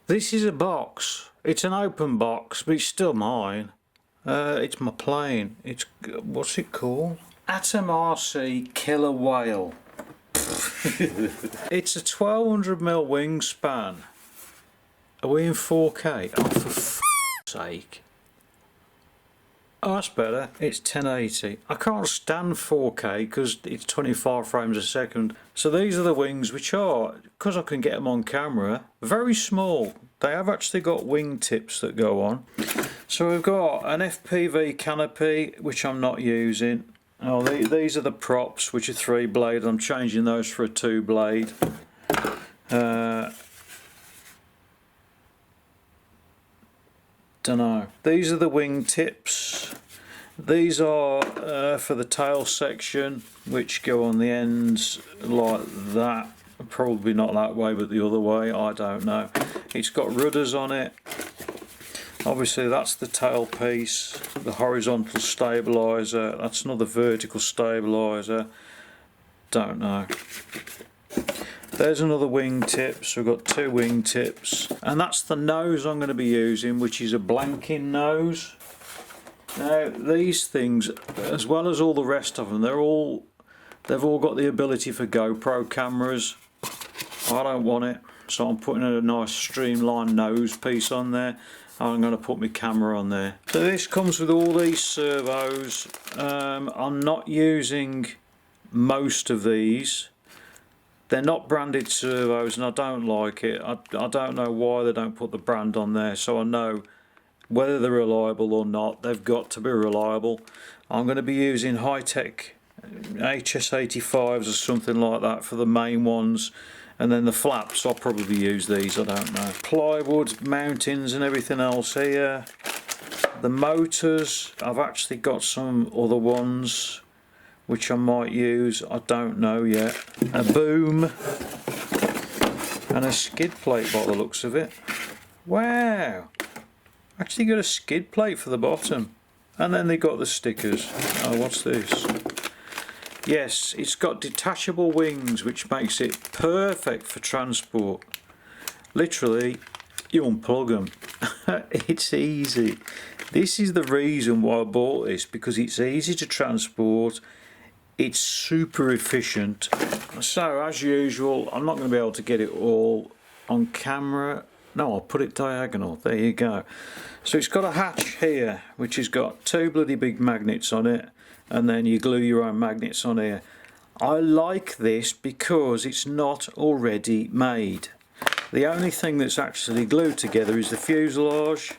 This is a box. It's an open box, but it's still mine. It's my plane. It's, what's it called? AtomRC Killer Whale. It's a 1200mm wingspan. Are we in 4K? Oh, for f***'s sake. Oh, that's better. It's 1080. I can't stand 4K because it's 25 frames a second. So these are the wings, which are, because I can get them on camera, very small. They have actually got wing tips that go on. So we've got an FPV canopy, which I'm not using. Oh, these are the props, which are 3 blade. I'm changing those for a 2 blade. Dunno. These are the wing tips. These are for the tail section, which go on the ends like that. Probably not that way, but the other way. I don't know. It's got rudders on it. Obviously that's the tail piece, the horizontal stabilizer. That's another vertical stabilizer. Don't know. There's another wing tip, so we've got 2 wing tips, and that's the nose I'm going to be using, which is a blanking nose. Now these things, as well as all the rest of them, they've all got the ability for GoPro cameras. I don't want it, so I'm putting a nice streamlined nose piece on there. I'm going to put my camera on there. So this comes with all these servos. I'm not using most of these. They're not branded servos and I don't like it. I don't know why they don't put the brand on there, so I know whether they're reliable or not. They've got to be reliable. I'm going to be using high-tech HS85s or something like that for the main ones, and then the flaps I'll probably use these, I don't know. Plywood mountings and everything else here. The motors, I've actually got some other ones which I might use, I don't know yet. A boom and a skid plate by the looks of it. Wow, actually got a skid plate for the bottom, and then they got the stickers. Oh, what's this? Yes, it's got detachable wings, which makes it perfect for transport. Literally, you unplug them. It's easy. This is the reason why I bought this, because it's easy to transport. It's super efficient. So as usual, I'm not going to be able to get it all on camera. No, I'll put it diagonal. There you go. So it's got a hatch here, which has got 2 bloody big magnets on it, and then you glue your own magnets on here. I like this because it's not already made. The only thing that's actually glued together is the fuselage,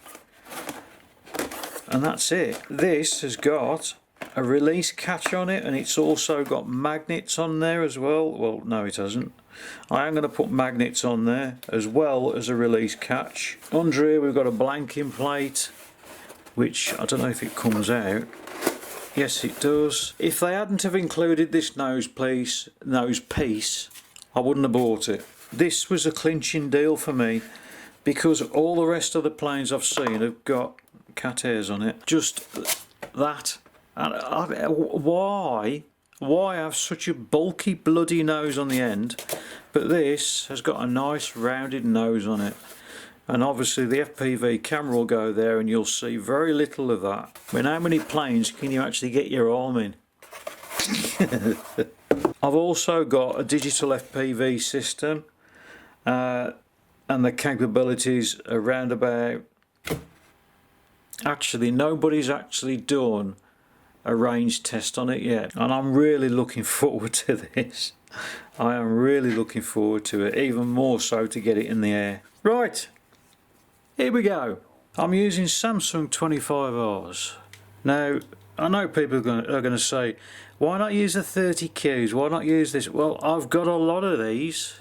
and that's it. This has got a release catch on it, and it's also got magnets on there as well. Well, no, it hasn't. I am going to put magnets on there as well as a release catch. Under here we've got a blanking plate, which I don't know if it comes out. Yes, it does. If they hadn't have included this nose piece, I wouldn't have bought it. This was a clinching deal for me, because all the rest of the planes I've seen have got cat hairs on it. Just that. Why have such a bulky bloody nose on the end? But this has got a nice rounded nose on it, and obviously the FPV camera will go there and you'll see very little of that. I mean, how many planes can you actually get your arm in? I've also got a digital FPV system, and the capabilities are round about. Actually, nobody's actually done a range test on it yet, and I'm really looking forward to this. I am really looking forward to it, even more so to get it in the air. Right, here we go. I'm using Samsung 25Rs. Now, I know people are going to say, why not use the 30Qs? Why not use this? Well, I've got a lot of these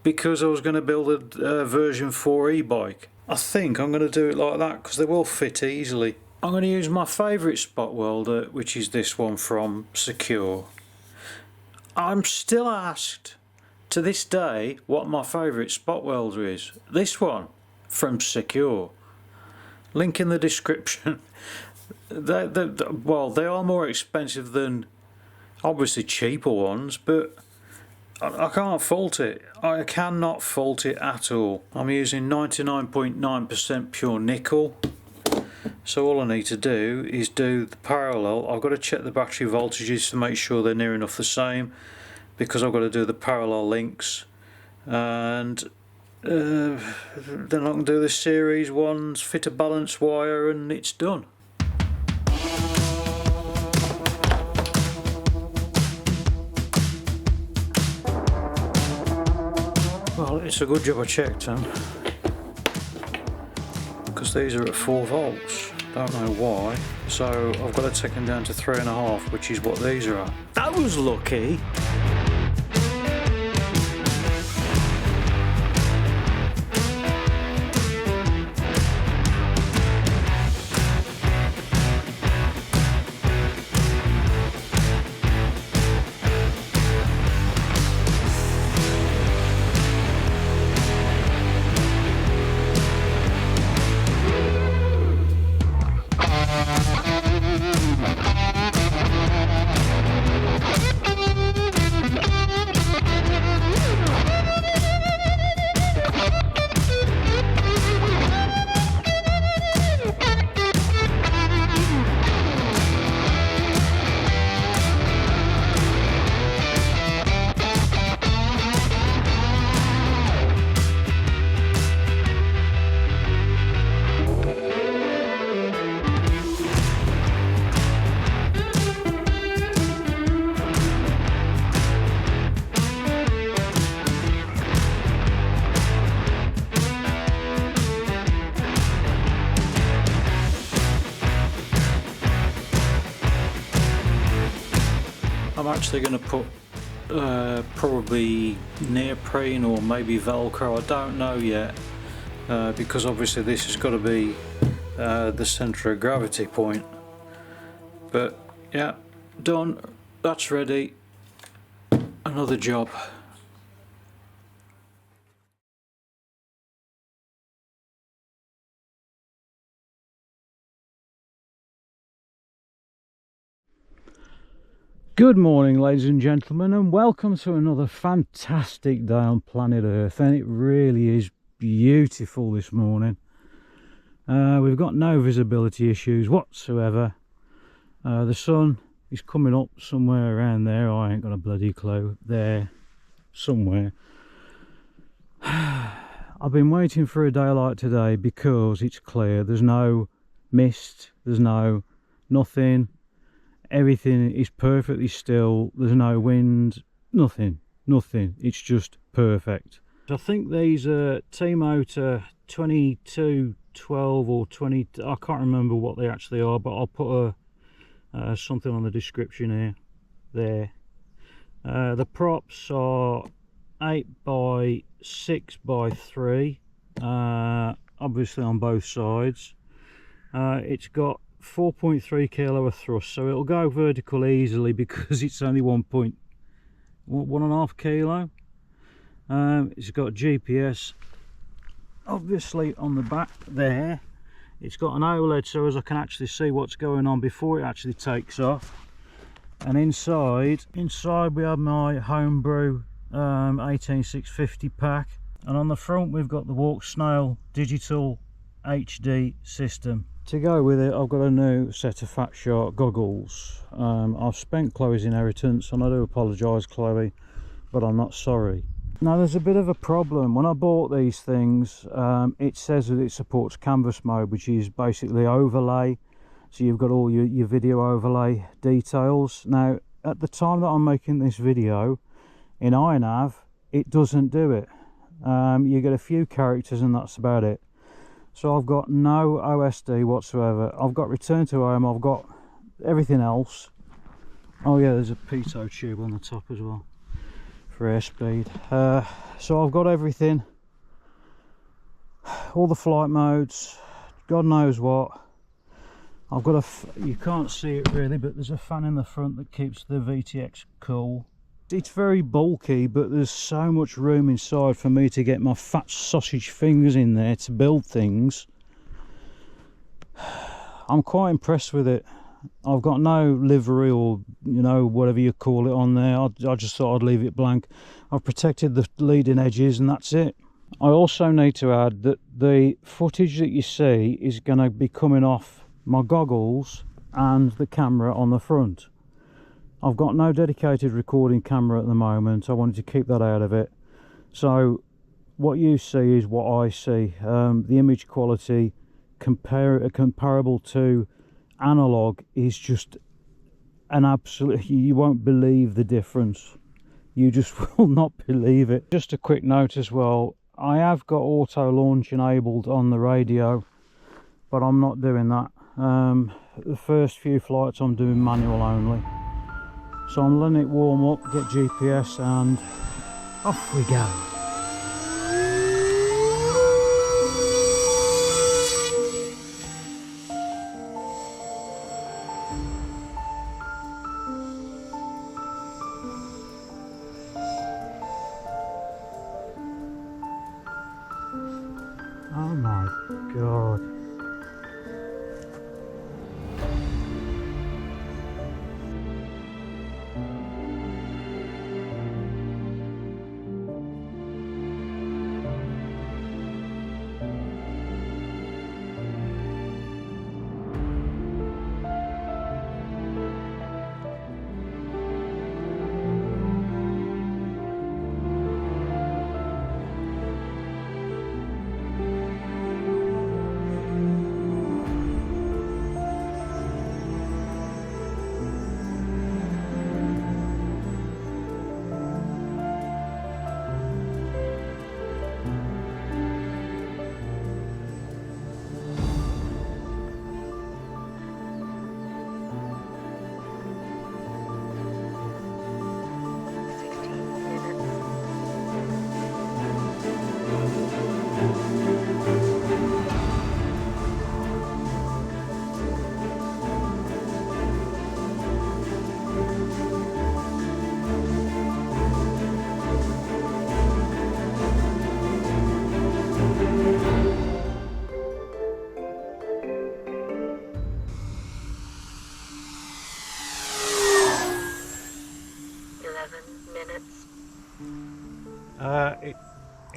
because I was going to build a version 4 e-bike. I think I'm going to do it like that because they will fit easily. I'm going to use my favourite spot welder, which is this one from Secure. I'm still asked to this day what my favourite spot welder is. This one from Secure. Link in the description. Well, they are more expensive than obviously cheaper ones, but I can't fault it. I cannot fault it at all. I'm using 99.9% pure nickel. So all I need to do is do the parallel. I've got to check the battery voltages to make sure they're near enough the same, because I've got to do the parallel links, and then I can do the series ones, fit a balance wire, and it's done. Well, it's a good job I checked them, because these are at 4 volts. Don't know why. So I've got to take them down to 3.5, which is what these are at. That was lucky. I'm actually going to put probably neoprene or maybe Velcro, I don't know yet, because obviously this has got to be the centre of gravity point. But yeah, done, that's ready, another job. Good morning, ladies and gentlemen, and welcome to another fantastic day on planet Earth. And it really is beautiful this morning. We've got no visibility issues whatsoever. The sun is coming up somewhere around there. I ain't got a bloody clue. There, somewhere. I've been waiting for a day like today because it's clear. There's no mist, there's nothing. Everything is perfectly still, there's no wind, nothing, it's just perfect. I think these are T-Motor 2212 or 20, I can't remember what they actually are, but I'll put something on the description here, there. The props are 8 by 6 by 3, obviously on both sides. It's got 4.3 kilo of thrust, so it'll go vertical easily because it's only 1.5 kilo. It's got GPS obviously on the back there. It's got an OLED so as I can actually see what's going on before it actually takes off. And inside we have my homebrew 18650 pack, and on the front we've got the Walksnail digital HD system. To go with it, I've got a new set of Fatshark goggles. I've spent Chloe's inheritance, and I do apologise, Chloe, but I'm not sorry. Now, there's a bit of a problem. When I bought these things, it says that it supports canvas mode, which is basically overlay. So you've got all your video overlay details. Now, at the time that I'm making this video, in iNav, it doesn't do it. You get a few characters and that's about it. So I've got no OSD whatsoever. I've got return to home, I've got everything else. Oh yeah, there's a pitot tube on the top as well for airspeed. So I've got everything, all the flight modes, God knows what. I've got you can't see it really, but there's a fan in the front that keeps the VTX cool. It's very bulky, but there's so much room inside for me to get my fat sausage fingers in there to build things. I'm quite impressed with it. I've got no livery or, you know, whatever you call it on there. I just thought I'd leave it blank. I've protected the leading edges and that's it. I also need to add that the footage that you see is going to be coming off my goggles and the camera on the front. I've got no dedicated recording camera at the moment. I wanted to keep that out of it. So what you see is what I see. The image quality comparable to analog is just an absolute, you won't believe the difference. You just will not believe it. Just a quick note as well, I have got auto launch enabled on the radio, but I'm not doing that. The first few flights I'm doing manual only. So I'm letting it warm up, get GPS, and off we go. Oh my God.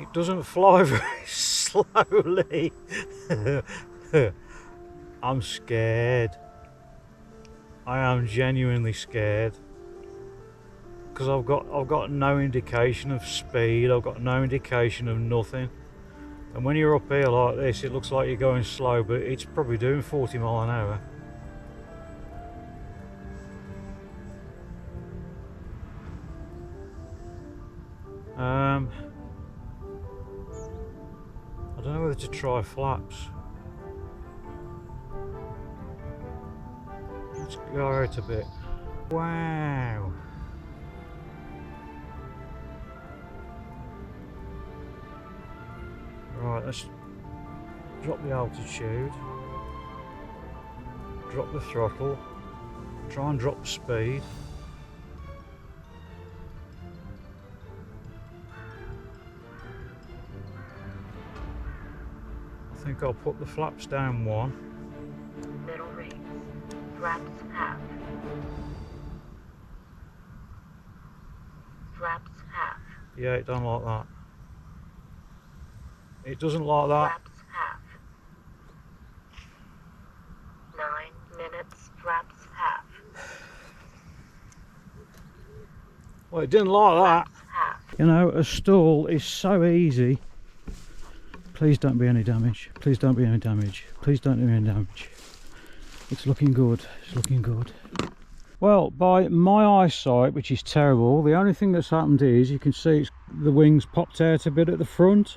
It doesn't fly very slowly. I'm scared. I am genuinely scared because I've got no indication of speed. I've got no indication of nothing. And when you're up here like this, it looks like you're going slow, but it's probably doing 40 miles an hour. I don't know whether to try flaps. Let's go out a bit. Wow. Right, let's drop the altitude, drop the throttle, try and drop the speed. I think I'll put the flaps down one. Middle raise, flaps half. Flaps half. Yeah, it don't like that. It doesn't like that. Flaps half. 9 minutes, flaps half. Well, it didn't like that. Flaps half. You know, a stall is so easy. Please don't be any damage. Please don't be any damage. Please don't be any damage. It's looking good. It's looking good. Well, by my eyesight, which is terrible, the only thing that's happened is you can see the wings popped out a bit at the front.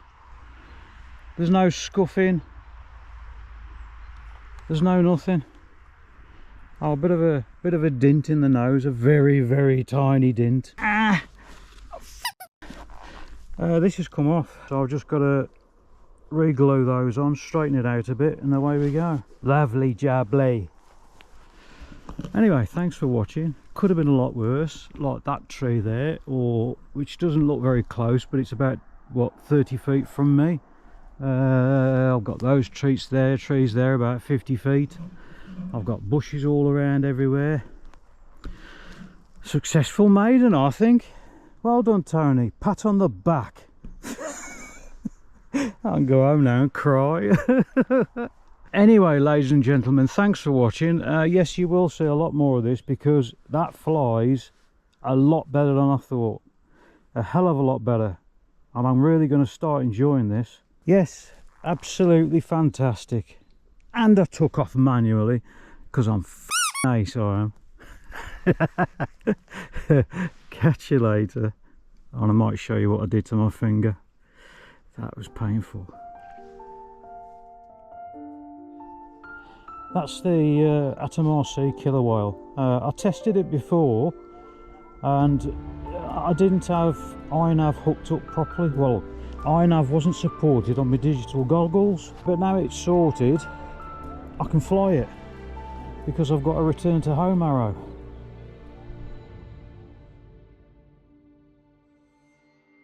There's no scuffing. There's no nothing. Oh, a bit of a dint in the nose, a very, very tiny dint. Ah! This has come off, so I've just got to re-glue those on, straighten it out a bit, and away we go. Lovely jubbly. Anyway, thanks for watching. Could have been a lot worse, like that tree there, or which doesn't look very close, but it's about what, 30 feet from me. I've got those trees there about 50 feet. I've got bushes all around everywhere. Successful maiden, I think. Well done, Tony. Pat on the back. I can go home now and cry. Anyway, ladies and gentlemen, thanks for watching. Yes, you will see a lot more of this because that flies a lot better than I thought. A hell of a lot better. And I'm really going to start enjoying this. Yes, absolutely fantastic. And I took off manually because I'm ace, I am. Catch you later. And I might show you what I did to my finger. That was painful. That's the AtomRC Killer Whale. I tested it before and I didn't have iNav hooked up properly. Well, iNav wasn't supported on my digital goggles, but now it's sorted, I can fly it because I've got a return to home arrow.